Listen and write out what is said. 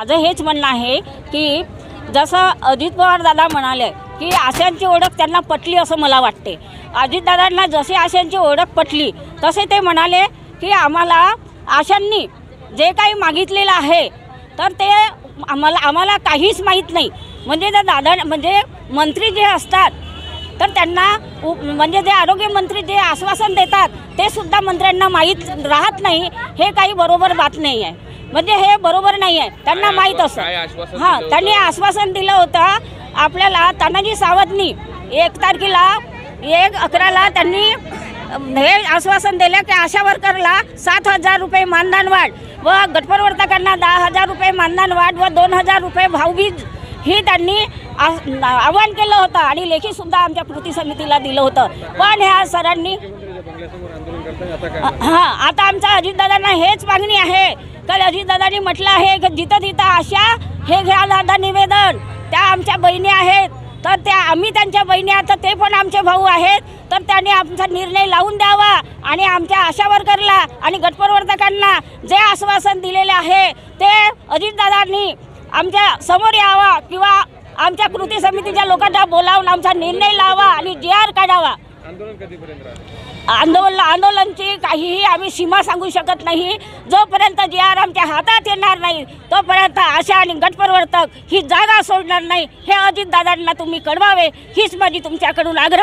माझं हेच म्हणणं आहे की जसं अजित पवार दादा म्हणाले की आशांची ओळख त्यांना पटली असं मला वाटते। अजितदादांना जसे आशांची ओळख पटली तसे ते म्हणाले की आम्हाला आशांनी जे काही मागितलेलं आहे तर ते आम्हाला काहीच माहीत नाही। म्हणजे त्या दादा म्हणजे मंत्री जे असतात तर त्यांना म्हणजे जे आरोग्य मंत्री जे आश्वासन देतात ते सुद्धा मंत्र्यांना माहीत राहत नाही, हे काही बरोबर बात नाही आहे। म्हणजे हे बरोबर नाही आहे, त्यांना माहीत असं। हां, त्यांनी आश्वासन दिलं होतं आपल्याला। तानाजी सावंतनी 1 तारखेला 1/11 त्यांनी हे आश्वासन दिलं की आशा वर्करला 7,000 रुपये मानधन वाढ व गटप्रवर्तकांना 10,000 रुपये मानधन वाढ व 2,000 रुपये भाऊबीज ही त्यांनी आवाहन केलं होतं आणि लेखीसुद्धा आमच्या कृती समितीला दिलं होतं। पण ह्या सरांनी हां, आता आमच्या अजितदादांना हेच मागणी आहे की अजितदादांनी म्हटलं आहे की जिथं तिथं आशा हे घ्या दादा निवेदन, त्या आमच्या बहिणी आहेत तर त्या आम्ही त्यांच्या बहिणी आहात, तर ते पण आमचे भाऊ आहेत, तर त्यांनी आमचा निर्णय लावून द्यावा आणि आमच्या आशा वर्करला आणि गटप्रवर्तकांना जे आश्वासन दिलेले आहे ते अजितदादांनी आमच्या समोर यावा किंवा आमच्या कृती समितीच्या लोकांना बोलावून आमचा निर्णय लावा आणि JR काढावा। आंदोलनाची काहीही आम्ही सीमा सांगू शकत नाही। जोपर्यंत JR आमच्या हातात येणार नाही तोपर्यंत आशा आणि गटप्रवर्तक ही जागा सोडणार नाही, हे अजितदादांना तुम्ही कळवावे, हीच माझी तुमच्याकडून आग्रह।